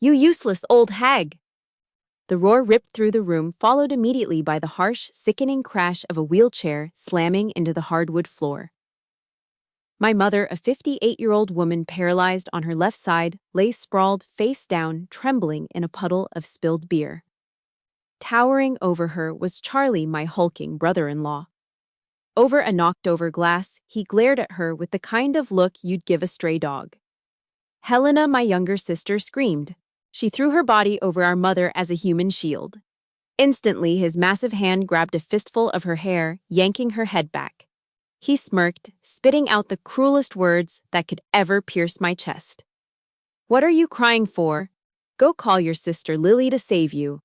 "You useless old hag!" The roar ripped through the room, followed immediately by the harsh, sickening crash of a wheelchair slamming into the hardwood floor. My mother, a 58-year-old woman paralyzed on her left side, lay sprawled, face down, trembling in a puddle of spilled beer. Towering over her was Charlie, my hulking brother-in-law. Over a knocked-over glass, he glared at her with the kind of look you'd give a stray dog. Helena, my younger sister, screamed. She threw her body over our mother as a human shield. Instantly, his massive hand grabbed a fistful of her hair, yanking her head back. He smirked, spitting out the cruelest words that could ever pierce my chest. "What are you crying for? Go call your sister Lily to save you."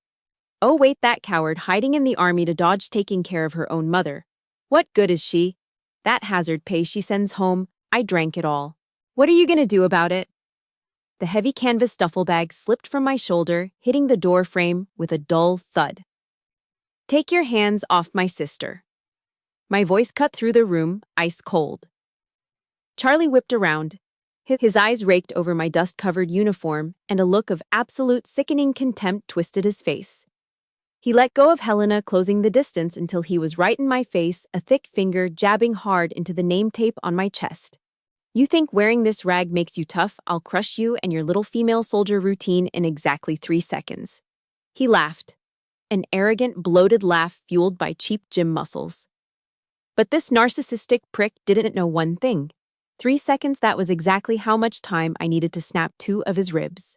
"Oh wait, that coward hiding in the army to dodge taking care of her own mother. What good is she? That hazard pay she sends home, I drank it all. What are you gonna do about it?" The heavy canvas duffel bag slipped from my shoulder, hitting the door frame with a dull thud. "Take your hands off my sister." My voice cut through the room, ice cold. Charlie whipped around. His eyes raked over my dust-covered uniform, and a look of absolute sickening contempt twisted his face. He let go of Helena, closing the distance until he was right in my face, a thick finger jabbing hard into the name tape on my chest. "You think wearing this rag makes you tough? I'll crush you and your little female soldier routine in exactly 3 seconds." He laughed. An arrogant, bloated laugh fueled by cheap gym muscles. But this narcissistic prick didn't know one thing. 3 seconds, that was exactly how much time I needed to snap 2 of his ribs.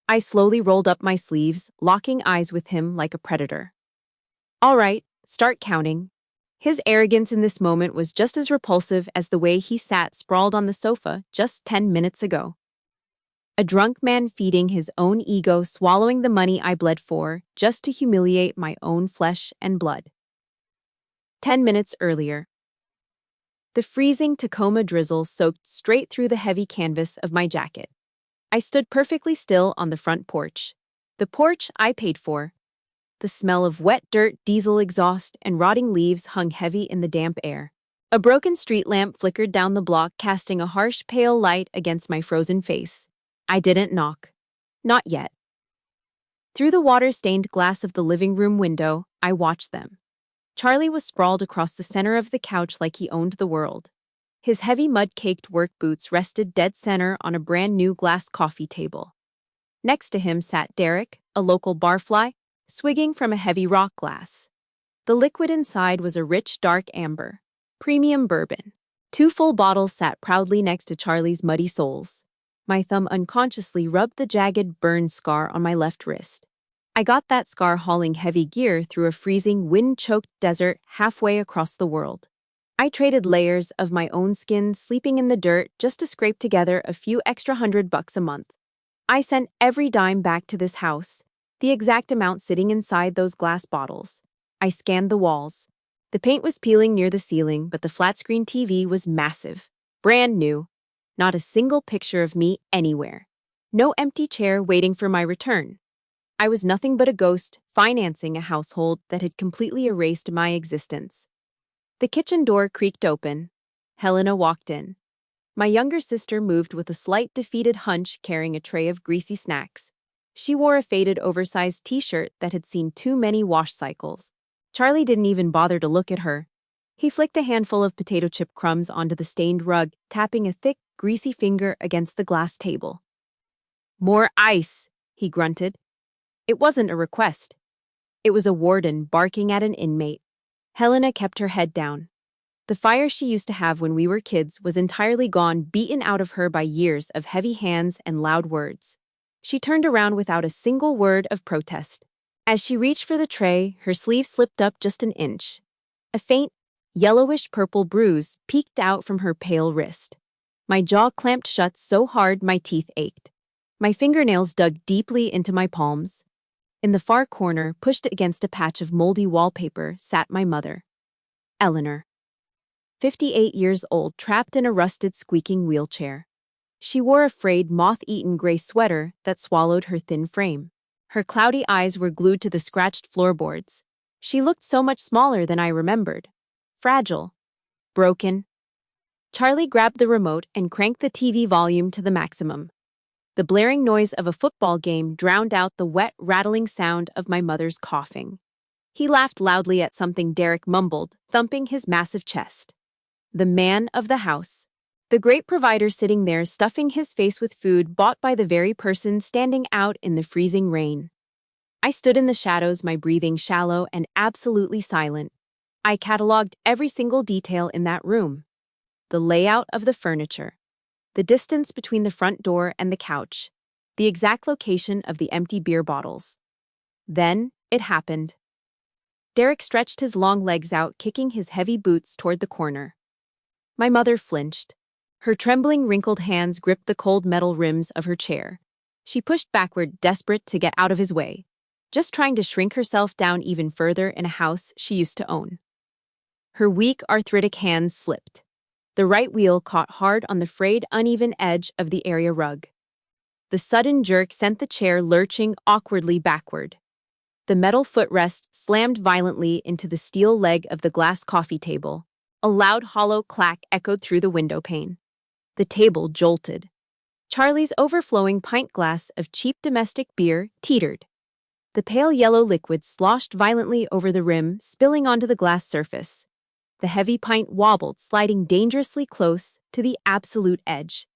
I slowly rolled up my sleeves, locking eyes with him like a predator. "All right, start counting." His arrogance in this moment was just as repulsive as the way he sat sprawled on the sofa just 10 minutes ago. A drunk man feeding his own ego, swallowing the money I bled for, just to humiliate my own flesh and blood. 10 minutes earlier. The freezing Tacoma drizzle soaked straight through the heavy canvas of my jacket. I stood perfectly still on the front porch. The porch I paid for. The smell of wet dirt, diesel exhaust, and rotting leaves hung heavy in the damp air. A broken street lamp flickered down the block, casting a harsh, pale light against my frozen face. I didn't knock. Not yet. Through the water-stained glass of the living room window, I watched them. Charlie was sprawled across the center of the couch like he owned the world. His heavy mud-caked work boots rested dead center on a brand-new glass coffee table. Next to him sat Derek, a local barfly, swigging from a heavy rock glass. The liquid inside was a rich, dark amber, premium bourbon. 2 full bottles sat proudly next to Charlie's muddy soles. My thumb unconsciously rubbed the jagged burn scar on my left wrist. I got that scar hauling heavy gear through a freezing, wind-choked desert halfway across the world. I traded layers of my own skin, sleeping in the dirt, just to scrape together a few extra $100 a month. I sent every dime back to this house, the exact amount sitting inside those glass bottles. I scanned the walls. The paint was peeling near the ceiling, but the flat-screen TV was massive. Brand new. Not a single picture of me anywhere. No empty chair waiting for my return. I was nothing but a ghost, financing a household that had completely erased my existence. The kitchen door creaked open. Helena walked in. My younger sister moved with a slight defeated hunch, carrying a tray of greasy snacks. She wore a faded, oversized t-shirt that had seen too many wash cycles. Charlie didn't even bother to look at her. He flicked a handful of potato chip crumbs onto the stained rug, tapping a thick, greasy finger against the glass table. "More ice," he grunted. It wasn't a request. It was a warden barking at an inmate. Helena kept her head down. The fire she used to have when we were kids was entirely gone, beaten out of her by years of heavy hands and loud words. She turned around without a single word of protest. As she reached for the tray, her sleeve slipped up just an inch. A faint, yellowish-purple bruise peeked out from her pale wrist. My jaw clamped shut so hard my teeth ached. My fingernails dug deeply into my palms. In the far corner, pushed against a patch of moldy wallpaper, sat my mother, Eleanor. 58 years old, trapped in a rusted, squeaking wheelchair. She wore a frayed, moth-eaten gray sweater that swallowed her thin frame. Her cloudy eyes were glued to the scratched floorboards. She looked so much smaller than I remembered. Fragile. Broken. Charlie grabbed the remote and cranked the TV volume to the maximum. The blaring noise of a football game drowned out the wet, rattling sound of my mother's coughing. He laughed loudly at something Derek mumbled, thumping his massive chest. The man of the house. The great provider sitting there stuffing his face with food bought by the very person standing out in the freezing rain. I stood in the shadows, my breathing shallow and absolutely silent. I catalogued every single detail in that room. The layout of the furniture. The distance between the front door and the couch. The exact location of the empty beer bottles. Then, it happened. Derek stretched his long legs out, kicking his heavy boots toward the corner. My mother flinched. Her trembling, wrinkled hands gripped the cold metal rims of her chair. She pushed backward, desperate to get out of his way, just trying to shrink herself down even further in a house she used to own. Her weak, arthritic hands slipped. The right wheel caught hard on the frayed, uneven edge of the area rug. The sudden jerk sent the chair lurching awkwardly backward. The metal footrest slammed violently into the steel leg of the glass coffee table. A loud, hollow clack echoed through the window pane. The table jolted. Charlie's overflowing pint glass of cheap domestic beer teetered. The pale yellow liquid sloshed violently over the rim, spilling onto the glass surface. The heavy pint wobbled, sliding dangerously close to the absolute edge.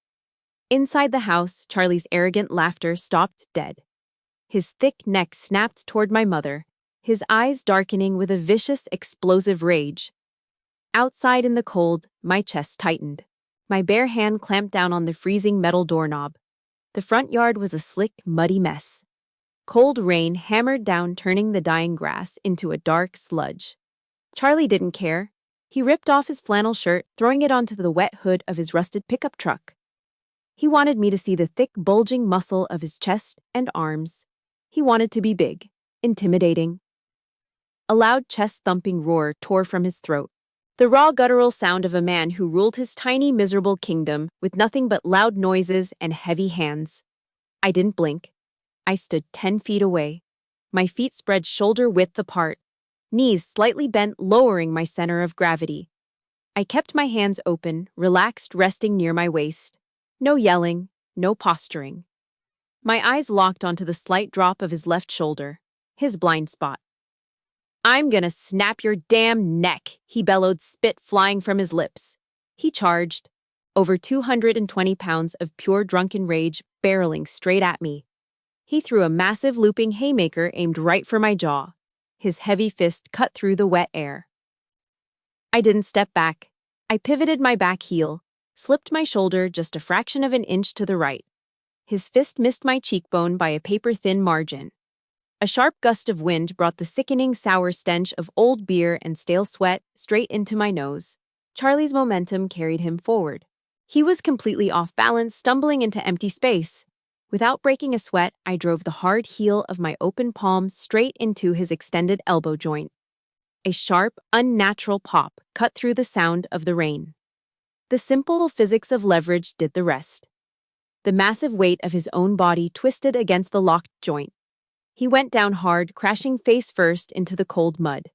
Inside the house, Charlie's arrogant laughter stopped dead. His thick neck snapped toward my mother, his eyes darkening with a vicious, explosive rage. Outside in the cold, my chest tightened. My bare hand clamped down on the freezing metal doorknob. The front yard was a slick, muddy mess. Cold rain hammered down, turning the dying grass into a dark sludge. Charlie didn't care. He ripped off his flannel shirt, throwing it onto the wet hood of his rusted pickup truck. He wanted me to see the thick, bulging muscle of his chest and arms. He wanted to be big, intimidating. A loud chest-thumping roar tore from his throat. The raw, guttural sound of a man who ruled his tiny, miserable kingdom with nothing but loud noises and heavy hands. I didn't blink. I stood 10 feet away. My feet spread shoulder-width apart, knees slightly bent, lowering my center of gravity. I kept my hands open, relaxed, resting near my waist. No yelling, no posturing. My eyes locked onto the slight drop of his left shoulder, his blind spot. "I'm gonna snap your damn neck," he bellowed, spit flying from his lips. He charged, over 220 pounds of pure drunken rage barreling straight at me. He threw a massive looping haymaker aimed right for my jaw. His heavy fist cut through the wet air. I didn't step back. I pivoted my back heel, slipped my shoulder just a fraction of an inch to the right. His fist missed my cheekbone by a paper-thin margin. A sharp gust of wind brought the sickening sour stench of old beer and stale sweat straight into my nose. Charlie's momentum carried him forward. He was completely off balance, stumbling into empty space. Without breaking a sweat, I drove the hard heel of my open palm straight into his extended elbow joint. A sharp, unnatural pop cut through the sound of the rain. The simple physics of leverage did the rest. The massive weight of his own body twisted against the locked joint. He went down hard, crashing face first into the cold mud.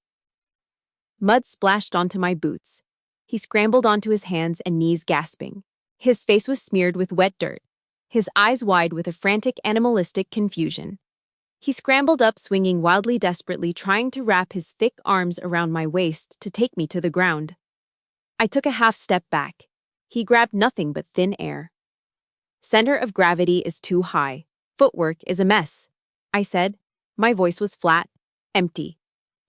Mud splashed onto my boots. He scrambled onto his hands and knees, gasping. His face was smeared with wet dirt, his eyes wide with a frantic, animalistic confusion. He scrambled up, swinging wildly, desperately, trying to wrap his thick arms around my waist to take me to the ground. I took a half step back. He grabbed nothing but thin air. "Center of gravity is too high. Footwork is a mess," I said. My voice was flat, empty.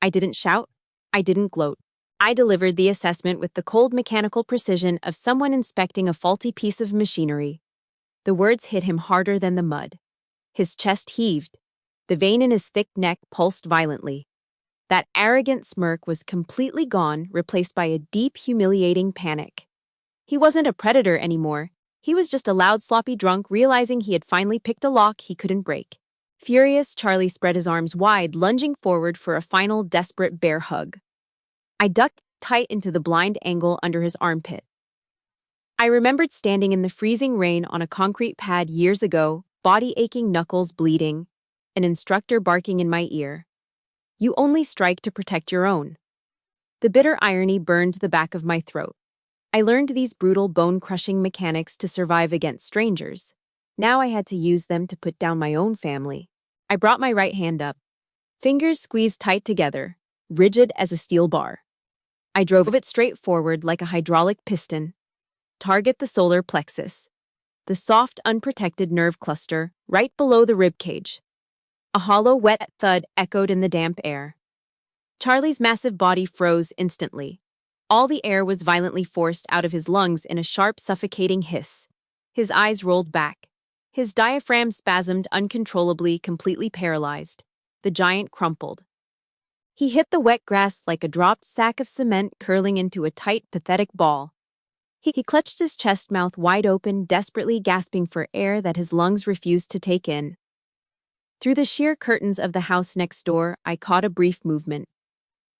I didn't shout. I didn't gloat. I delivered the assessment with the cold mechanical precision of someone inspecting a faulty piece of machinery. The words hit him harder than the mud. His chest heaved. The vein in his thick neck pulsed violently. That arrogant smirk was completely gone, replaced by a deep, humiliating panic. He wasn't a predator anymore. He was just a loud, sloppy drunk realizing he had finally picked a lock he couldn't break. Furious, Charlie spread his arms wide, lunging forward for a final, desperate bear hug. I ducked tight into the blind angle under his armpit. I remembered standing in the freezing rain on a concrete pad years ago, body aching, knuckles bleeding, an instructor barking in my ear. "You only strike to protect your own." The bitter irony burned the back of my throat. I learned these brutal, bone-crushing mechanics to survive against strangers. Now I had to use them to put down my own family. I brought my right hand up. Fingers squeezed tight together, rigid as a steel bar. I drove it straight forward like a hydraulic piston. Target the solar plexus, the soft, unprotected nerve cluster right below the rib cage. A hollow, wet thud echoed in the damp air. Charlie's massive body froze instantly. All the air was violently forced out of his lungs in a sharp, suffocating hiss. His eyes rolled back. His diaphragm spasmed uncontrollably, completely paralyzed. The giant crumpled. He hit the wet grass like a dropped sack of cement curling into a tight, pathetic ball. He clutched his chest, mouth wide open, desperately gasping for air that his lungs refused to take in. Through the sheer curtains of the house next door, I caught a brief movement.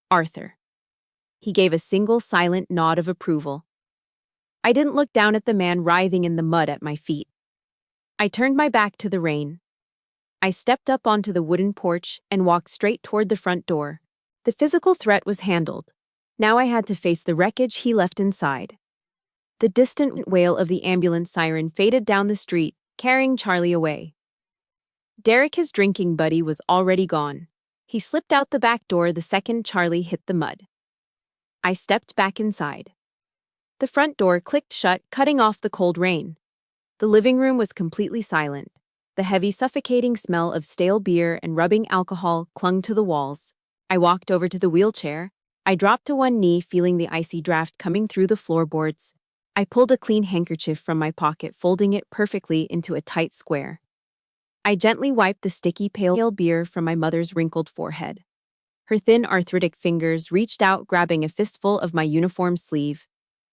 Arthur. He gave a single silent nod of approval. I didn't look down at the man writhing in the mud at my feet. I turned my back to the rain. I stepped up onto the wooden porch and walked straight toward the front door. The physical threat was handled. Now I had to face the wreckage he left inside. The distant wail of the ambulance siren faded down the street, carrying Charlie away. Derek, his drinking buddy, was already gone. He slipped out the back door the second Charlie hit the mud. I stepped back inside. The front door clicked shut, cutting off the cold rain. The living room was completely silent. The heavy, suffocating smell of stale beer and rubbing alcohol clung to the walls. I walked over to the wheelchair. I dropped to one knee, feeling the icy draft coming through the floorboards. I pulled a clean handkerchief from my pocket, folding it perfectly into a tight square. I gently wiped the sticky, pale beer from my mother's wrinkled forehead. Her thin, arthritic fingers reached out, grabbing a fistful of my uniform sleeve.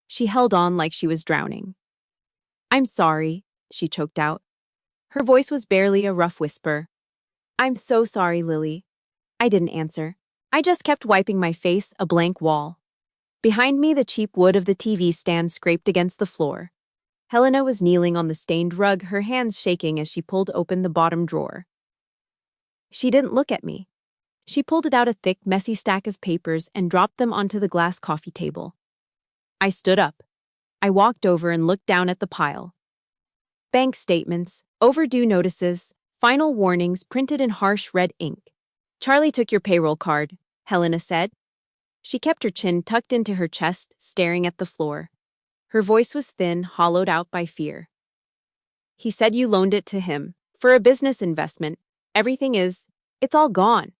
She held on like she was drowning. "I'm sorry," she choked out. Her voice was barely a rough whisper. "I'm so sorry, Lily." I didn't answer. I just kept wiping my face, a blank wall. Behind me, the cheap wood of the TV stand scraped against the floor. Helena was kneeling on the stained rug, her hands shaking as she pulled open the bottom drawer. She didn't look at me. She pulled out a thick, messy stack of papers and dropped them onto the glass coffee table. I stood up. I walked over and looked down at the pile. Bank statements, overdue notices, final warnings printed in harsh red ink. "Charlie took your payroll card," Helena said. She kept her chin tucked into her chest, staring at the floor. Her voice was thin, hollowed out by fear. "He said you loaned it to him, for a business investment. It's all gone.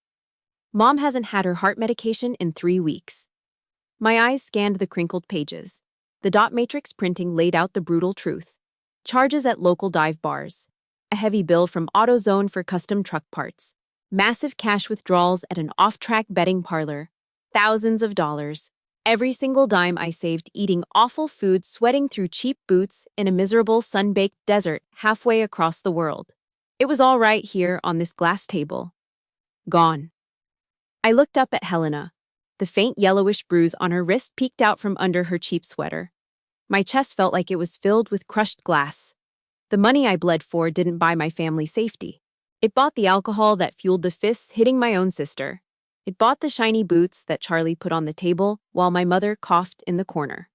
Mom hasn't had her heart medication in 3 weeks." My eyes scanned the crinkled pages. The dot matrix printing laid out the brutal truth. Charges at local dive bars. A heavy bill from AutoZone for custom truck parts. Massive cash withdrawals at an off-track betting parlor. Thousands of dollars. Every single dime I saved eating awful food, sweating through cheap boots in a miserable sun-baked desert halfway across the world. It was all right here on this glass table. Gone. I looked up at Helena. The faint yellowish bruise on her wrist peeked out from under her cheap sweater. My chest felt like it was filled with crushed glass. The money I bled for didn't buy my family safety. It bought the alcohol that fueled the fists hitting my own sister. It bought the shiny boots that Charlie put on the table while my mother coughed in the corner.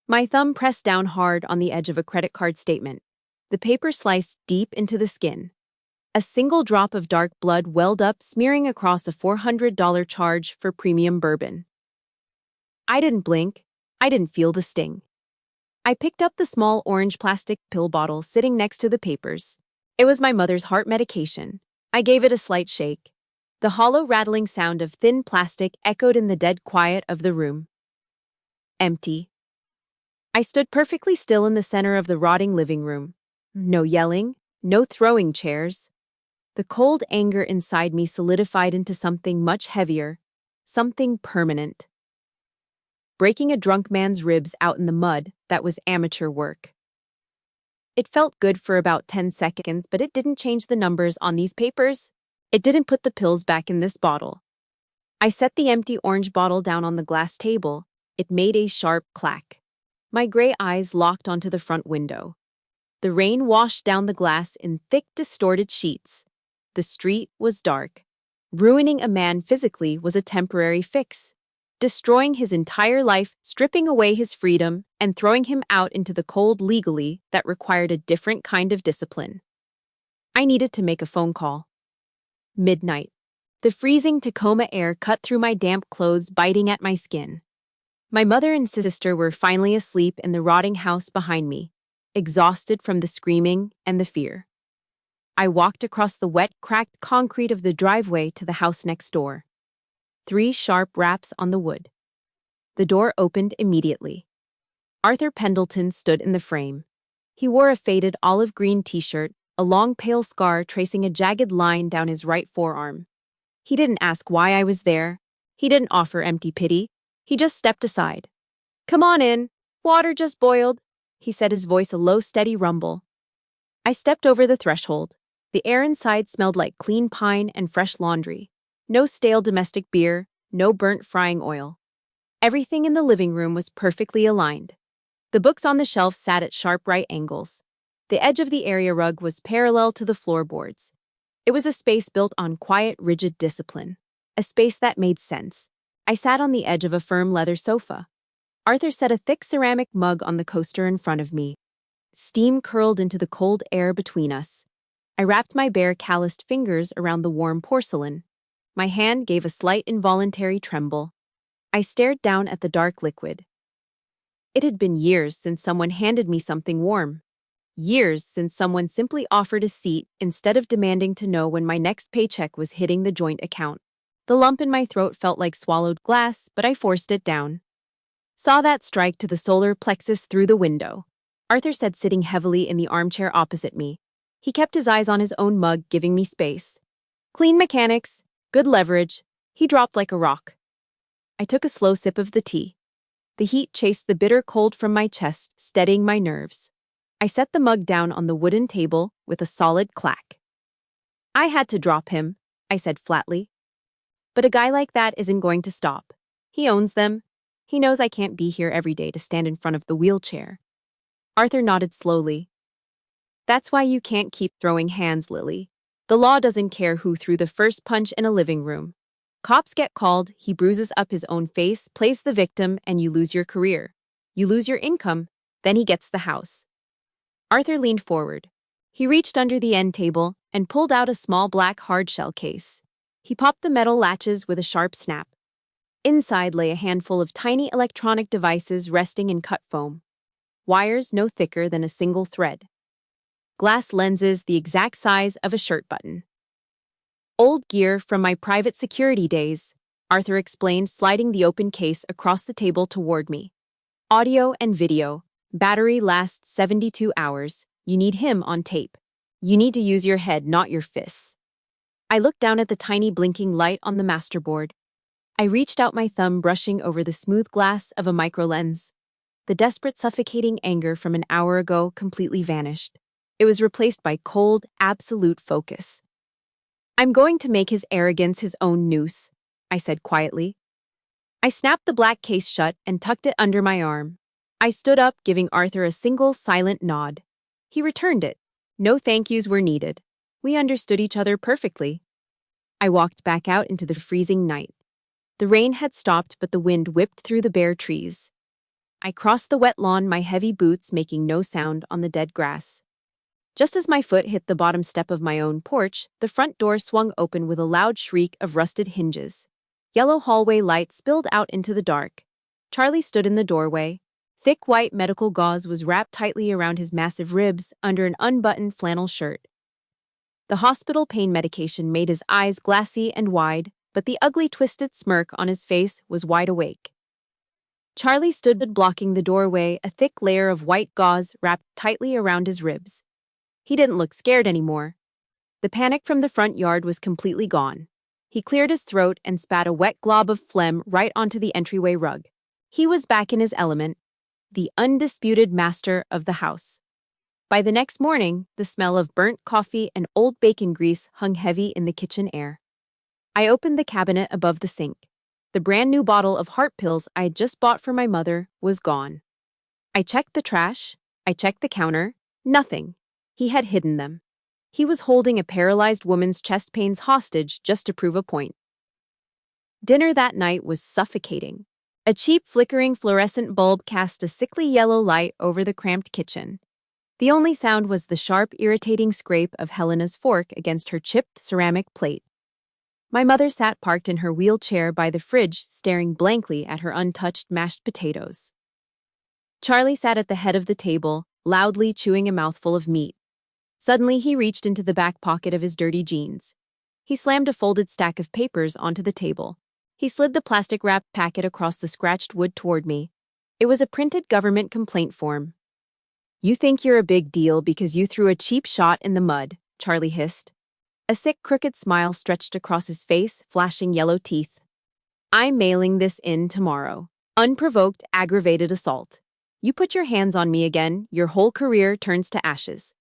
My thumb pressed down hard on the edge of a credit card statement. The paper sliced deep into the skin. A single drop of dark blood welled up, smearing across a $400 charge for premium bourbon. I didn't blink. I didn't feel the sting. I picked up the small orange plastic pill bottle sitting next to the papers. It was my mother's heart medication. I gave it a slight shake. The hollow, rattling sound of thin plastic echoed in the dead quiet of the room. Empty. I stood perfectly still in the center of the rotting living room. No yelling, no throwing chairs. The cold anger inside me solidified into something much heavier, something permanent. Breaking a drunk man's ribs out in the mud, that was amateur work. It felt good for about 10 seconds, but it didn't change the numbers on these papers. It didn't put the pills back in this bottle. I set the empty orange bottle down on the glass table. It made a sharp clack. My gray eyes locked onto the front window. The rain washed down the glass in thick, distorted sheets. The street was dark. Ruining a man physically was a temporary fix. destroying his entire life, stripping away his freedom, and throwing him out into the cold legally that required a different kind of discipline. I needed to make a phone call. Midnight. The freezing Tacoma air cut through my damp clothes, biting at my skin. My mother and sister were finally asleep in the rotting house behind me, exhausted from the screaming and the fear. I walked across the wet, cracked concrete of the driveway to the house next door. 3 sharp raps on the wood. The door opened immediately. Arthur Pendleton stood in the frame. He wore a faded olive green t-shirt, a long pale scar tracing a jagged line down his right forearm. He didn't ask why I was there. He didn't offer empty pity. He just stepped aside. "Come on in. Water just boiled," he said, his voice a low, steady rumble. I stepped over the threshold. The air inside smelled like clean pine and fresh laundry. No stale domestic beer, no burnt frying oil. Everything in the living room was perfectly aligned. The books on the shelf sat at sharp right angles. The edge of the area rug was parallel to the floorboards. It was a space built on quiet, rigid discipline. A space that made sense. I sat on the edge of a firm leather sofa. Arthur set a thick ceramic mug on the coaster in front of me. Steam curled into the cold air between us. I wrapped my bare, calloused fingers around the warm porcelain. My hand gave a slight involuntary tremble. I stared down at the dark liquid. It had been years since someone handed me something warm. Years since someone simply offered a seat instead of demanding to know when my next paycheck was hitting the joint account. The lump in my throat felt like swallowed glass, but I forced it down. "Saw that strike to the solar plexus through the window," Arthur said, sitting heavily in the armchair opposite me. He kept his eyes on his own mug, giving me space. "Clean mechanics, good leverage." He dropped like a rock. I took a slow sip of the tea. The heat chased the bitter cold from my chest, steadying my nerves. I set the mug down on the wooden table with a solid clack. "I had to drop him," I said flatly. "But a guy like that isn't going to stop. He owns them. He knows I can't be here every day to stand in front of the wheelchair." Arthur nodded slowly. "That's why you can't keep throwing hands, Lily. The law doesn't care who threw the first punch in a living room. Cops get called, he bruises up his own face, plays the victim, and you lose your career. You lose your income, then he gets the house." Arthur leaned forward. He reached under the end table and pulled out a small black hard-shell case. He popped the metal latches with a sharp snap. Inside lay a handful of tiny electronic devices resting in cut foam. Wires no thicker than a single thread. Glass lenses the exact size of a shirt button. "Old gear from my private security days," Arthur explained, sliding the open case across the table toward me. "Audio and video. Battery lasts 72 hours. You need him on tape. You need to use your head, not your fists." I looked down at the tiny blinking light on the masterboard. I reached out my thumb, brushing over the smooth glass of a microlens. The desperate, suffocating anger from an hour ago completely vanished. It was replaced by cold, absolute focus. "I'm going to make his arrogance his own noose," I said quietly. I snapped the black case shut and tucked it under my arm. I stood up, giving Arthur a single silent nod. He returned it. No thank yous were needed. We understood each other perfectly. I walked back out into the freezing night. The rain had stopped, but the wind whipped through the bare trees. I crossed the wet lawn, my heavy boots making no sound on the dead grass. Just as my foot hit the bottom step of my own porch, the front door swung open with a loud shriek of rusted hinges. Yellow hallway light spilled out into the dark. Charlie stood in the doorway. Thick white medical gauze was wrapped tightly around his massive ribs under an unbuttoned flannel shirt. The hospital pain medication made his eyes glassy and wide, but the ugly twisted smirk on his face was wide awake. Charlie stood blocking the doorway, a thick layer of white gauze wrapped tightly around his ribs. He didn't look scared anymore. The panic from the front yard was completely gone. He cleared his throat and spat a wet glob of phlegm right onto the entryway rug. He was back in his element, the undisputed master of the house. By the next morning, the smell of burnt coffee and old bacon grease hung heavy in the kitchen air. I opened the cabinet above the sink. The brand new bottle of heart pills I had just bought for my mother was gone. I checked the trash. I checked the counter. Nothing. He had hidden them. He was holding a paralyzed woman's chest pains hostage just to prove a point. Dinner that night was suffocating. A cheap flickering fluorescent bulb cast a sickly yellow light over the cramped kitchen. The only sound was the sharp, irritating scrape of Helena's fork against her chipped ceramic plate. My mother sat parked in her wheelchair by the fridge, staring blankly at her untouched mashed potatoes. Charlie sat at the head of the table, loudly chewing a mouthful of meat. Suddenly, he reached into the back pocket of his dirty jeans. He slammed a folded stack of papers onto the table. He slid the plastic-wrapped packet across the scratched wood toward me. It was a printed government complaint form. "You think you're a big deal because you threw a cheap shot in the mud," Charlie hissed. A sick, crooked smile stretched across his face, flashing yellow teeth. "I'm mailing this in tomorrow. Unprovoked, aggravated assault. You put your hands on me again, your whole career turns to ashes.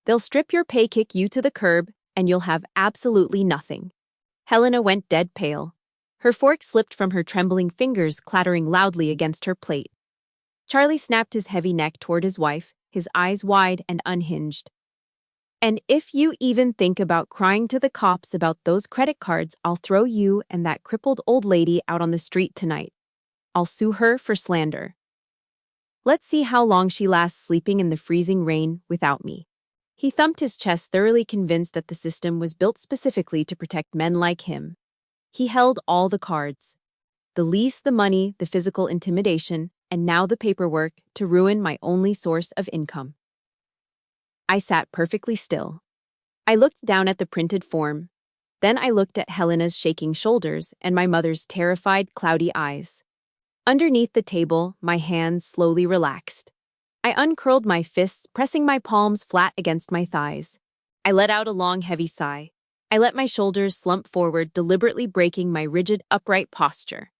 They'll strip your pay, kick you to the curb, and you'll have absolutely nothing." Helena went dead pale. Her fork slipped from her trembling fingers, clattering loudly against her plate. Charlie snapped his heavy neck toward his wife, his eyes wide and unhinged. "And if you even think about crying to the cops about those credit cards, I'll throw you and that crippled old lady out on the street tonight. I'll sue her for slander. Let's see how long she lasts sleeping in the freezing rain without me." He thumped his chest, thoroughly convinced that the system was built specifically to protect men like him. He held all the cards. The lease, the money, the physical intimidation, and now the paperwork to ruin my only source of income. I sat perfectly still. I looked down at the printed form. Then I looked at Helena's shaking shoulders and my mother's terrified, cloudy eyes. Underneath the table, my hands slowly relaxed. I uncurled my fists, pressing my palms flat against my thighs. I let out a long, heavy sigh. I let my shoulders slump forward, deliberately breaking my rigid, upright posture.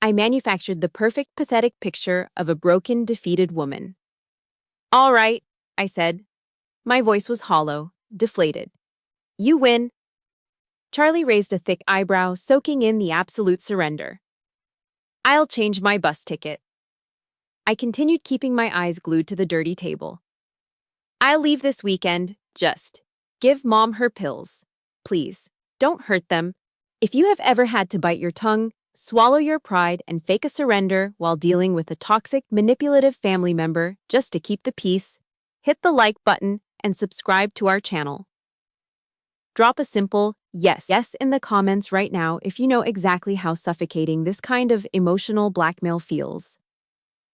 I manufactured the perfect, pathetic picture of a broken, defeated woman. "All right," I said. My voice was hollow, deflated. "You win." Charlie raised a thick eyebrow, soaking in the absolute surrender. "I'll change my bus ticket." I continued, keeping my eyes glued to the dirty table. "I'll leave this weekend, just give Mom her pills. Please, don't hurt them. If you have ever had to bite your tongue, swallow your pride, and fake a surrender while dealing with a toxic, manipulative family member just to keep the peace, hit the like button and subscribe to our channel. Drop a simple yes in the comments right now if you know exactly how suffocating this kind of emotional blackmail feels."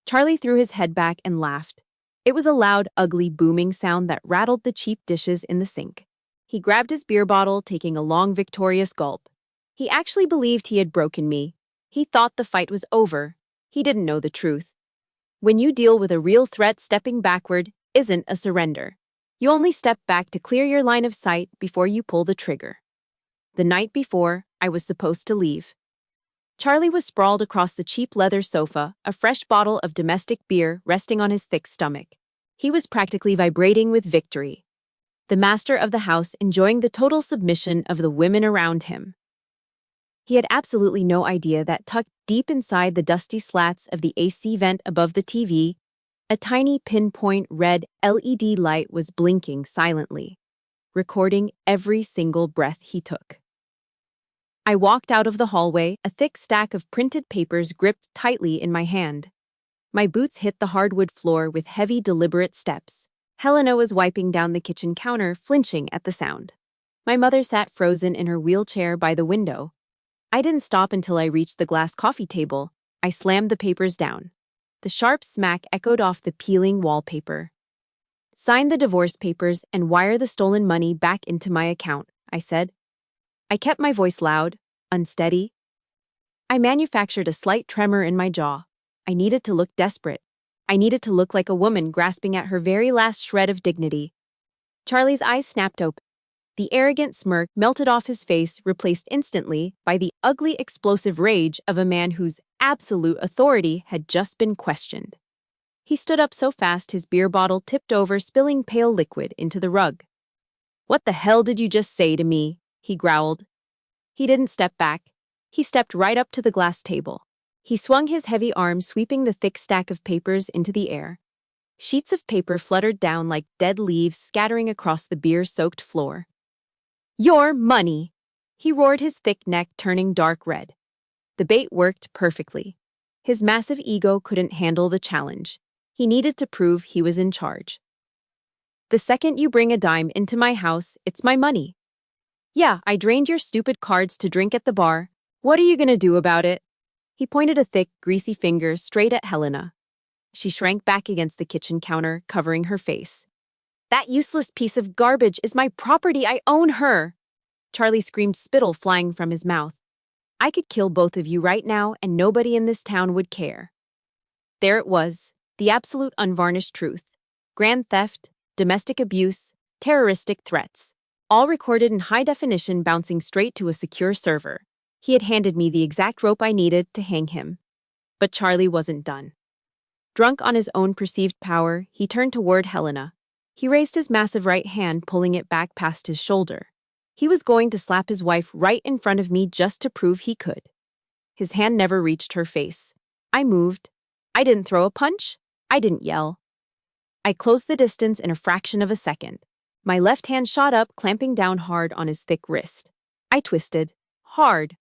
Charlie threw his head back and laughed. It was a loud, ugly, booming sound that rattled the cheap dishes in the sink. He grabbed his beer bottle, taking a long, victorious gulp. He actually believed he had broken me. He thought the fight was over. He didn't know the truth. When you deal with a real threat, stepping backward isn't a surrender. You only step back to clear your line of sight before you pull the trigger. The night before, I was supposed to leave. Charlie was sprawled across the cheap leather sofa, a fresh bottle of domestic beer resting on his thick stomach. He was practically vibrating with victory. The master of the house enjoying the total submission of the women around him. He had absolutely no idea that tucked deep inside the dusty slats of the AC vent above the TV, a tiny pinpoint red LED light was blinking silently, recording every single breath he took. I walked out of the hallway, a thick stack of printed papers gripped tightly in my hand. My boots hit the hardwood floor with heavy, deliberate steps. Helena was wiping down the kitchen counter, flinching at the sound. My mother sat frozen in her wheelchair by the window. I didn't stop until I reached the glass coffee table. I slammed the papers down. The sharp smack echoed off the peeling wallpaper. "Sign the divorce papers and wire the stolen money back into my account," I said. I kept my voice loud, unsteady. I manufactured a slight tremor in my jaw. I needed to look desperate. I needed to look like a woman grasping at her very last shred of dignity. Charlie's eyes snapped open. The arrogant smirk melted off his face, replaced instantly by the ugly, explosive rage of a man whose absolute authority had just been questioned. He stood up so fast his beer bottle tipped over, spilling pale liquid into the rug. "What the hell did you just say to me?" he growled. He didn't step back. He stepped right up to the glass table. He swung his heavy arm, sweeping the thick stack of papers into the air. Sheets of paper fluttered down like dead leaves, scattering across the beer-soaked floor. "Your money!" He roared, his thick neck turning dark red. The bait worked perfectly. His massive ego couldn't handle the challenge. He needed to prove he was in charge. The second you bring a dime into my house, it's my money. Yeah, I drained your stupid cards to drink at the bar. What are you gonna do about it? He pointed a thick, greasy finger straight at Helena. She shrank back against the kitchen counter, covering her face. That useless piece of garbage is my property. I own her. Charlie screamed, spittle flying from his mouth. I could kill both of you right now, and nobody in this town would care. There it was, the absolute unvarnished truth. Grand theft, domestic abuse, terroristic threats. All recorded in high definition, bouncing straight to a secure server. He had handed me the exact rope I needed to hang him. But Charlie wasn't done. Drunk on his own perceived power, he turned toward Helena. He raised his massive right hand, pulling it back past his shoulder. He was going to slap his wife right in front of me just to prove he could. His hand never reached her face. I moved. I didn't throw a punch. I didn't yell. I closed the distance in a fraction of a second. My left hand shot up, clamping down hard on his thick wrist. I twisted. Hard.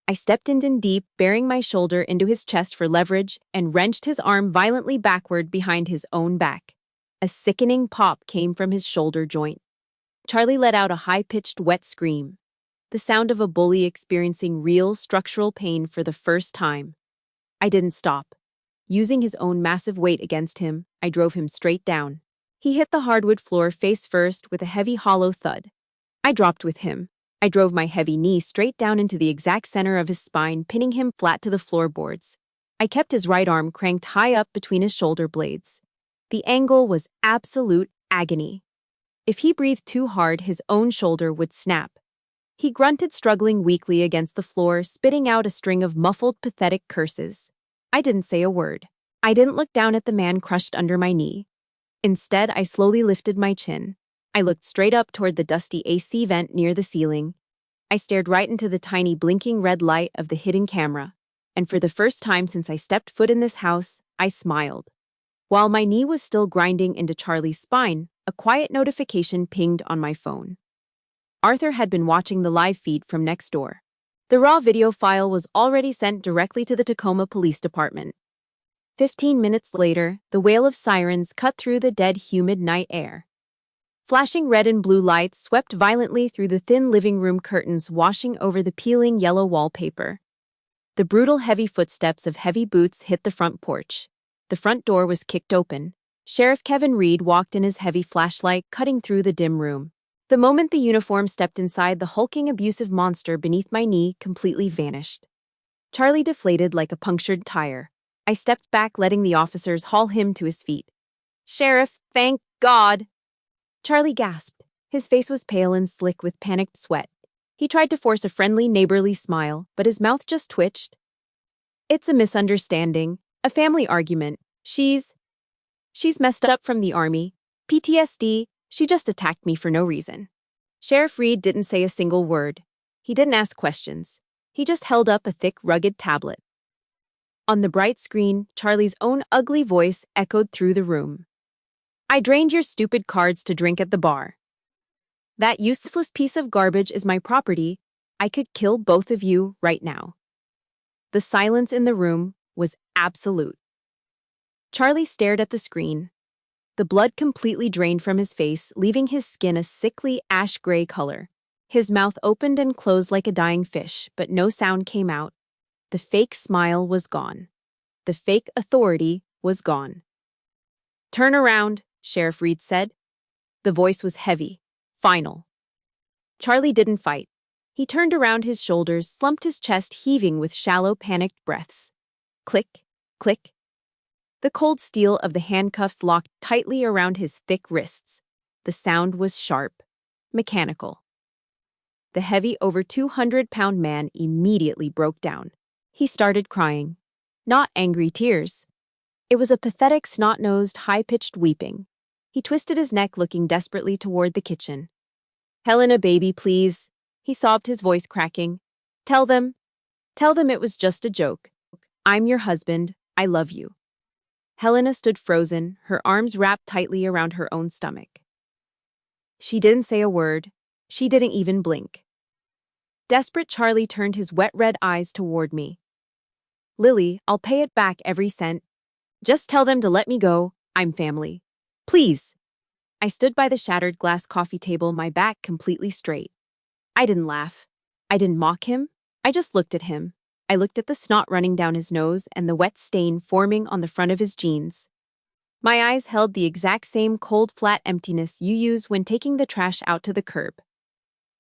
I stepped in deep, bearing my shoulder into his chest for leverage, and wrenched his arm violently backward behind his own back. A sickening pop came from his shoulder joint. Charlie let out a high-pitched, wet scream. The sound of a bully experiencing real structural pain for the first time. I didn't stop. Using his own massive weight against him, I drove him straight down. He hit the hardwood floor face first with a heavy, hollow thud. I dropped with him. I drove my heavy knee straight down into the exact center of his spine, pinning him flat to the floorboards. I kept his right arm cranked high up between his shoulder blades. The angle was absolute agony. If he breathed too hard, his own shoulder would snap. He grunted, struggling weakly against the floor, spitting out a string of muffled, pathetic curses. I didn't say a word. I didn't look down at the man crushed under my knee. Instead, I slowly lifted my chin. I looked straight up toward the dusty AC vent near the ceiling. I stared right into the tiny blinking red light of the hidden camera. And for the first time since I stepped foot in this house, I smiled. While my knee was still grinding into Charlie's spine, a quiet notification pinged on my phone. Arthur had been watching the live feed from next door. The raw video file was already sent directly to the Tacoma Police Department. 15 minutes later, the wail of sirens cut through the dead, humid night air. Flashing red and blue lights swept violently through the thin living room curtains, washing over the peeling yellow wallpaper. The brutal, heavy footsteps of heavy boots hit the front porch. The front door was kicked open. Sheriff Kevin Reed walked in, his heavy flashlight cutting through the dim room. The moment the uniform stepped inside, the hulking, abusive monster beneath my knee completely vanished. Charlie deflated like a punctured tire. I stepped back, letting the officers haul him to his feet. "Sheriff, thank God!" Charlie gasped. His face was pale and slick with panicked sweat. He tried to force a friendly, neighborly smile, but his mouth just twitched. "It's a misunderstanding. A family argument. She's messed up from the army. PTSD. She just attacked me for no reason." Sheriff Reed didn't say a single word. He didn't ask questions. He just held up a thick, rugged tablet. On the bright screen, Charlie's own ugly voice echoed through the room. "I drained your stupid cards to drink at the bar. That useless piece of garbage is my property. I could kill both of you right now." The silence in the room was absolute. Charlie stared at the screen. The blood completely drained from his face, leaving his skin a sickly ash-gray color. His mouth opened and closed like a dying fish, but no sound came out. The fake smile was gone. The fake authority was gone. "Turn around," Sheriff Reed said. The voice was heavy, final. Charlie didn't fight. He turned around, his shoulders slumped, his chest heaving with shallow, panicked breaths. Click, click. The cold steel of the handcuffs locked tightly around his thick wrists. The sound was sharp, mechanical. The heavy, over 200-pound man immediately broke down. He started crying. Not angry tears. It was a pathetic, snot-nosed, high-pitched weeping. He twisted his neck, looking desperately toward the kitchen. "Helena, baby, please," he sobbed, his voice cracking. Tell them it was just a joke. I'm your husband. I love you." Helena stood frozen, her arms wrapped tightly around her own stomach. She didn't say a word. She didn't even blink. Desperate, Charlie turned his wet red eyes toward me. Lily, I'll pay it back every cent. Just tell them to let me go. I'm family. Please. I stood by the shattered glass coffee table, my back completely straight. I didn't laugh. I didn't mock him. I just looked at him. I looked at the snot running down his nose and the wet stain forming on the front of his jeans. My eyes held the exact same cold, flat emptiness you use when taking the trash out to the curb.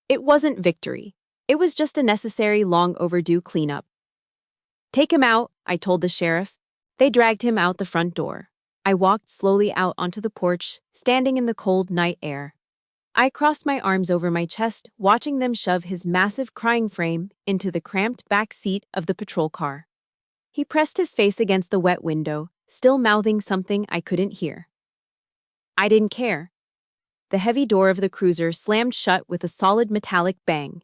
It wasn't victory. It was just a necessary, long overdue cleanup. Take him out, I told the sheriff. They dragged him out the front door. I walked slowly out onto the porch, standing in the cold night air. I crossed my arms over my chest, watching them shove his massive crying frame into the cramped back seat of the patrol car. He pressed his face against the wet window, still mouthing something I couldn't hear. I didn't care. The heavy door of the cruiser slammed shut with a solid metallic bang.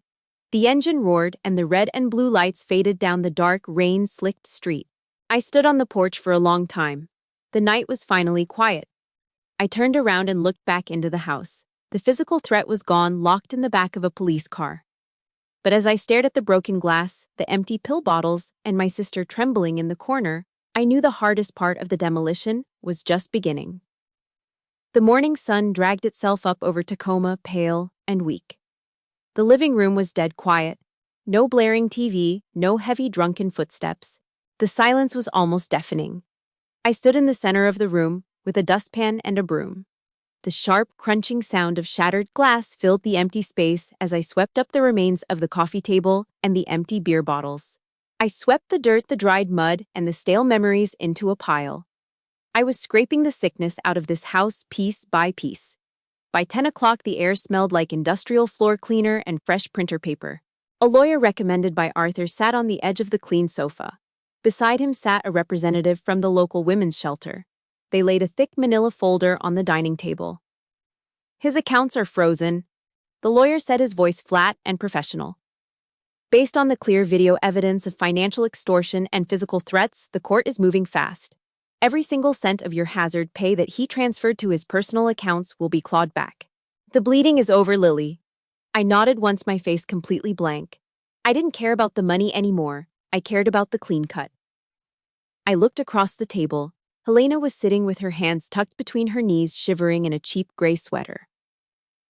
The engine roared and the red and blue lights faded down the dark, rain-slicked street. I stood on the porch for a long time. The night was finally quiet. I turned around and looked back into the house. The physical threat was gone, locked in the back of a police car. But as I stared at the broken glass, the empty pill bottles, and my sister trembling in the corner, I knew the hardest part of the demolition was just beginning. The morning sun dragged itself up over Tacoma, pale and weak. The living room was dead quiet. No blaring TV, no heavy drunken footsteps. The silence was almost deafening. I stood in the center of the room, with a dustpan and a broom. The sharp, crunching sound of shattered glass filled the empty space as I swept up the remains of the coffee table and the empty beer bottles. I swept the dirt, the dried mud, and the stale memories into a pile. I was scraping the sickness out of this house piece by piece. By 10 o'clock, the air smelled like industrial floor cleaner and fresh printer paper. A lawyer recommended by Arthur sat on the edge of the clean sofa. Beside him sat a representative from the local women's shelter. They laid a thick manila folder on the dining table. His accounts are frozen. The lawyer said, his voice flat and professional. Based on the clear video evidence of financial extortion and physical threats, the court is moving fast. Every single cent of your hazard pay that he transferred to his personal accounts will be clawed back. The bleeding is over, Lily. I nodded once, my face completely blank. I didn't care about the money anymore. I cared about the clean cut. I looked across the table. Helena was sitting with her hands tucked between her knees, shivering in a cheap gray sweater.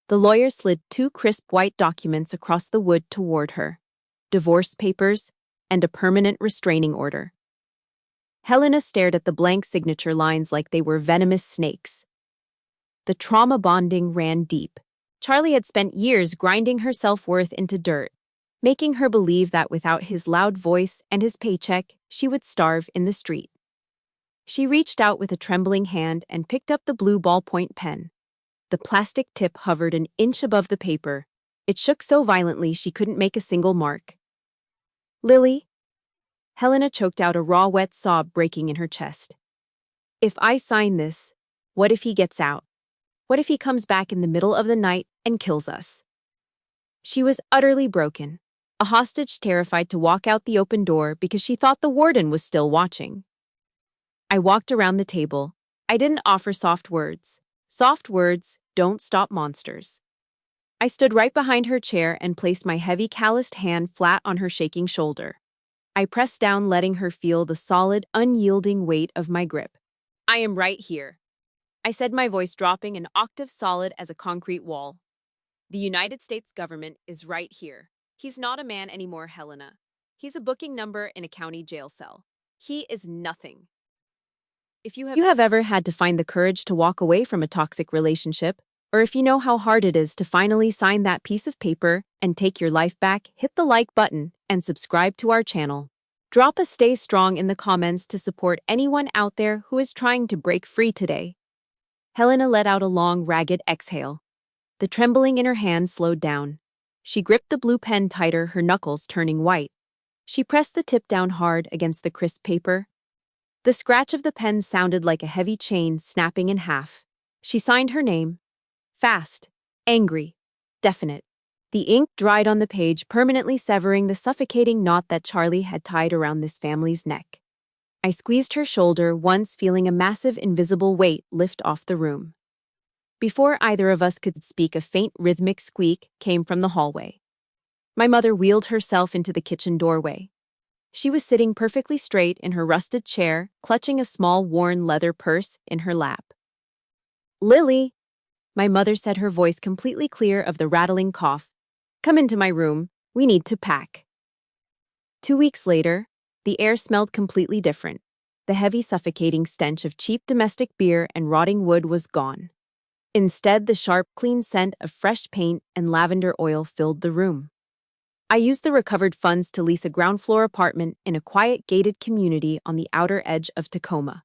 The lawyer slid 2 crisp white documents across the wood toward her. Divorce papers and a permanent restraining order. Helena stared at the blank signature lines like they were venomous snakes. The trauma bonding ran deep. Charlie had spent years grinding her self-worth into dirt, making her believe that without his loud voice and his paycheck, she would starve in the street. She reached out with a trembling hand and picked up the blue ballpoint pen. The plastic tip hovered an inch above the paper. It shook so violently she couldn't make a single mark. Lily? Helena choked out, a raw, wet sob breaking in her chest. If I sign this, what if he gets out? What if he comes back in the middle of the night and kills us? She was utterly broken, a hostage terrified to walk out the open door because she thought the warden was still watching. I walked around the table. I didn't offer soft words. Soft words don't stop monsters. I stood right behind her chair and placed my heavy, calloused hand flat on her shaking shoulder. I pressed down, letting her feel the solid, unyielding weight of my grip. I am right here, I said, my voice dropping an octave, solid as a concrete wall. The United States government is right here. He's not a man anymore, Helena. He's a booking number in a county jail cell. He is nothing. If you have ever had to find the courage to walk away from a toxic relationship, or if you know how hard it is to finally sign that piece of paper and take your life back, hit the like button and subscribe to our channel. Drop a "stay strong" in the comments to support anyone out there who is trying to break free today. Helena let out a long, ragged exhale. The trembling in her hand slowed down. She gripped the blue pen tighter, her knuckles turning white. She pressed the tip down hard against the crisp paper. The scratch of the pen sounded like a heavy chain snapping in half. She signed her name. Fast, angry, definite. The ink dried on the page, permanently severing the suffocating knot that Charlie had tied around this family's neck. I squeezed her shoulder once, feeling a massive, invisible weight lift off the room. Before either of us could speak, a faint, rhythmic squeak came from the hallway. My mother wheeled herself into the kitchen doorway. She was sitting perfectly straight in her rusted chair, clutching a small worn leather purse in her lap. "Lily," my mother said, her voice completely clear of the rattling cough. "Come into my room. We need to pack." 2 weeks later, the air smelled completely different. The heavy, suffocating stench of cheap domestic beer and rotting wood was gone. Instead, the sharp, clean scent of fresh paint and lavender oil filled the room. I used the recovered funds to lease a ground-floor apartment in a quiet, gated community on the outer edge of Tacoma.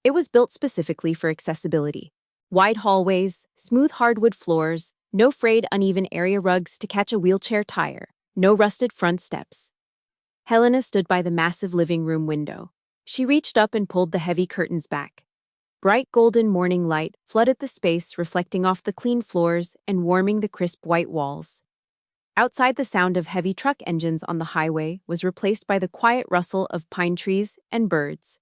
It was built specifically for accessibility. Wide hallways, smooth hardwood floors, no frayed, uneven area rugs to catch a wheelchair tire, no rusted front steps. Helena stood by the massive living room window. She reached up and pulled the heavy curtains back. Bright golden morning light flooded the space, reflecting off the clean floors and warming the crisp white walls. Outside, the sound of heavy truck engines on the highway was replaced by the quiet rustle of pine trees and birds.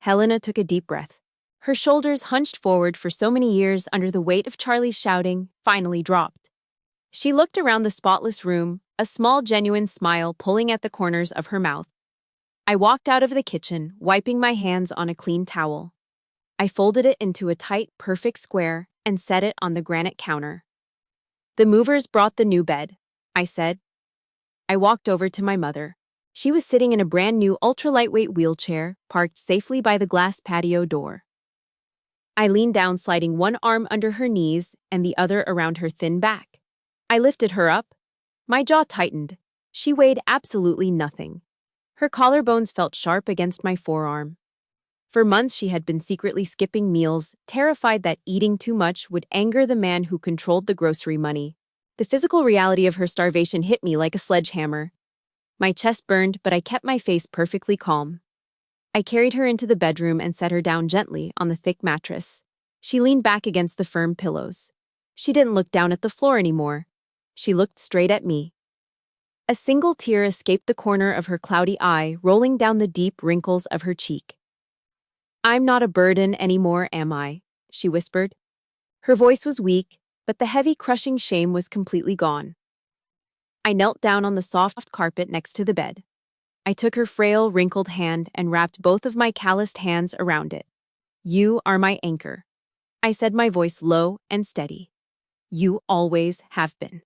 Helena took a deep breath. Her shoulders, hunched forward for so many years under the weight of Charlie's shouting, finally dropped. She looked around the spotless room, a small, genuine smile pulling at the corners of her mouth. I walked out of the kitchen, wiping my hands on a clean towel. I folded it into a tight, perfect square and set it on the granite counter. "The movers brought the new bed," I said. I walked over to my mother. She was sitting in a brand-new ultra-lightweight wheelchair, parked safely by the glass patio door. I leaned down, sliding one arm under her knees and the other around her thin back. I lifted her up. My jaw tightened. She weighed absolutely nothing. Her collarbones felt sharp against my forearm. For months she had been secretly skipping meals, terrified that eating too much would anger the man who controlled the grocery money. The physical reality of her starvation hit me like a sledgehammer. My chest burned, but I kept my face perfectly calm. I carried her into the bedroom and set her down gently on the thick mattress. She leaned back against the firm pillows. She didn't look down at the floor anymore. She looked straight at me. A single tear escaped the corner of her cloudy eye, rolling down the deep wrinkles of her cheek. "I'm not a burden anymore, am I?" she whispered. Her voice was weak, but the heavy, crushing shame was completely gone. I knelt down on the soft carpet next to the bed. I took her frail, wrinkled hand and wrapped both of my calloused hands around it. "You are my anchor," I said, my voice low and steady. "You always have been."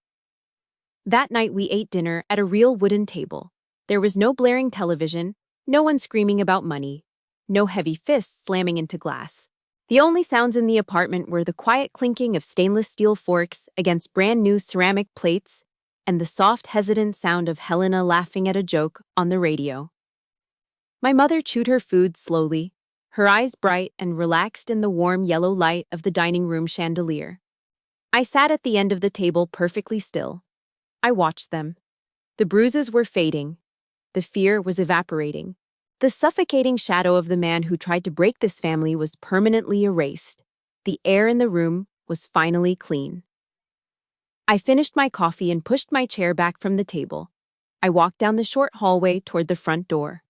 That night we ate dinner at a real wooden table. There was no blaring television, no one screaming about money, no heavy fists slamming into glass. The only sounds in the apartment were the quiet clinking of stainless steel forks against brand-new ceramic plates and the soft, hesitant sound of Helena laughing at a joke on the radio. My mother chewed her food slowly, her eyes bright and relaxed in the warm yellow light of the dining room chandelier. I sat at the end of the table perfectly still. I watched them. The bruises were fading. The fear was evaporating. The suffocating shadow of the man who tried to break this family was permanently erased. The air in the room was finally clean. I finished my coffee and pushed my chair back from the table. I walked down the short hallway toward the front door.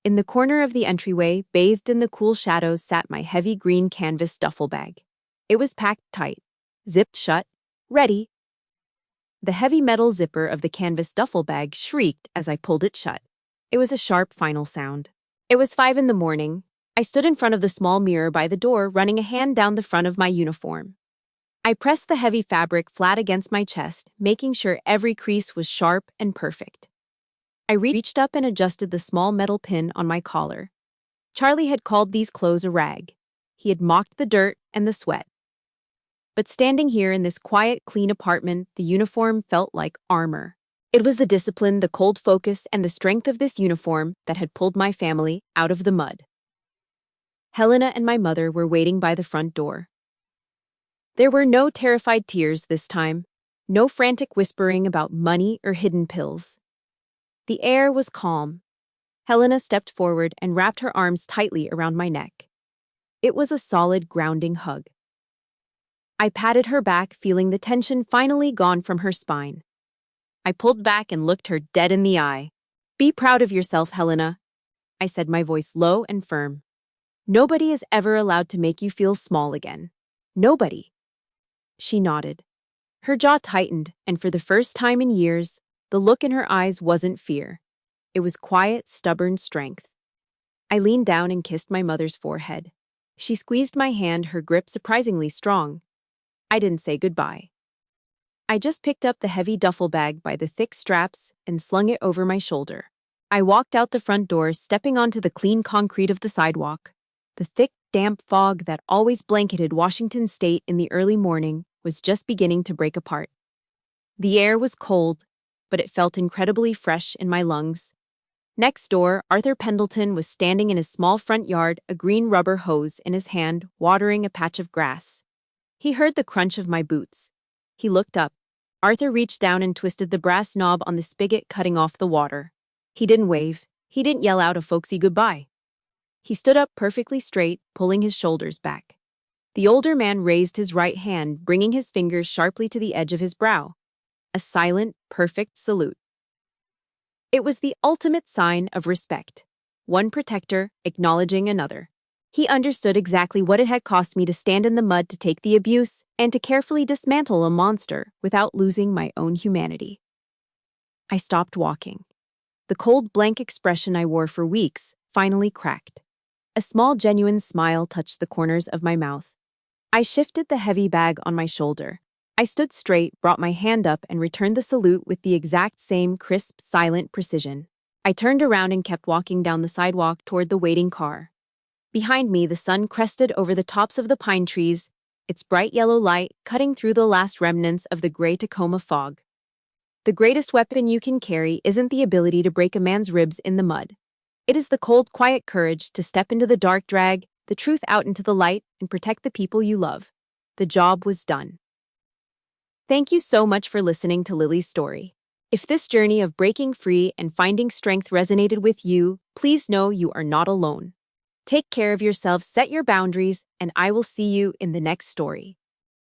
In the corner of the entryway, bathed in the cool shadows, sat my heavy green canvas duffel bag. It was packed tight, zipped shut, ready. The heavy metal zipper of the canvas duffel bag shrieked as I pulled it shut. It was a sharp, final sound. It was 5 a.m. I stood in front of the small mirror by the door, running a hand down the front of my uniform. I pressed the heavy fabric flat against my chest, making sure every crease was sharp and perfect. I reached up and adjusted the small metal pin on my collar. Charlie had called these clothes a rag. He had mocked the dirt and the sweat. But standing here in this quiet, clean apartment, the uniform felt like armor. It was the discipline, the cold focus, and the strength of this uniform that had pulled my family out of the mud. Helena and my mother were waiting by the front door. There were no terrified tears this time, no frantic whispering about money or hidden pills. The air was calm. Helena stepped forward and wrapped her arms tightly around my neck. It was a solid, grounding hug. I patted her back, feeling the tension finally gone from her spine. I pulled back and looked her dead in the eye. "Be proud of yourself, Helena," I said, my voice low and firm. "Nobody is ever allowed to make you feel small again. Nobody." She nodded. Her jaw tightened, and for the first time in years, the look in her eyes wasn't fear. It was quiet, stubborn strength. I leaned down and kissed my mother's forehead. She squeezed my hand, her grip surprisingly strong. I didn't say goodbye. I just picked up the heavy duffel bag by the thick straps and slung it over my shoulder. I walked out the front door, stepping onto the clean concrete of the sidewalk. The thick, damp fog that always blanketed Washington state in the early morning was just beginning to break apart. The air was cold, but it felt incredibly fresh in my lungs. Next door, Arthur Pendleton was standing in his small front yard, a green rubber hose in his hand, watering a patch of grass. He heard the crunch of my boots. He looked up. Arthur reached down and twisted the brass knob on the spigot, cutting off the water. He didn't wave. He didn't yell out a folksy goodbye. He stood up perfectly straight, pulling his shoulders back. The older man raised his right hand, bringing his fingers sharply to the edge of his brow. A silent, perfect salute. It was the ultimate sign of respect. One protector acknowledging another. He understood exactly what it had cost me to stand in the mud to take the abuse and to carefully dismantle a monster without losing my own humanity. I stopped walking. The cold, blank expression I wore for weeks finally cracked. A small, genuine smile touched the corners of my mouth. I shifted the heavy bag on my shoulder. I stood straight, brought my hand up, and returned the salute with the exact same crisp, silent precision. I turned around and kept walking down the sidewalk toward the waiting car. Behind me, the sun crested over the tops of the pine trees, its bright yellow light cutting through the last remnants of the gray Tacoma fog. The greatest weapon you can carry isn't the ability to break a man's ribs in the mud. It is the cold, quiet courage to step into the dark, drag the truth out into the light, and protect the people you love. The job was done. Thank you so much for listening to Lily's story. If this journey of breaking free and finding strength resonated with you, please know you are not alone. Take care of yourselves, set your boundaries, and I will see you in the next story.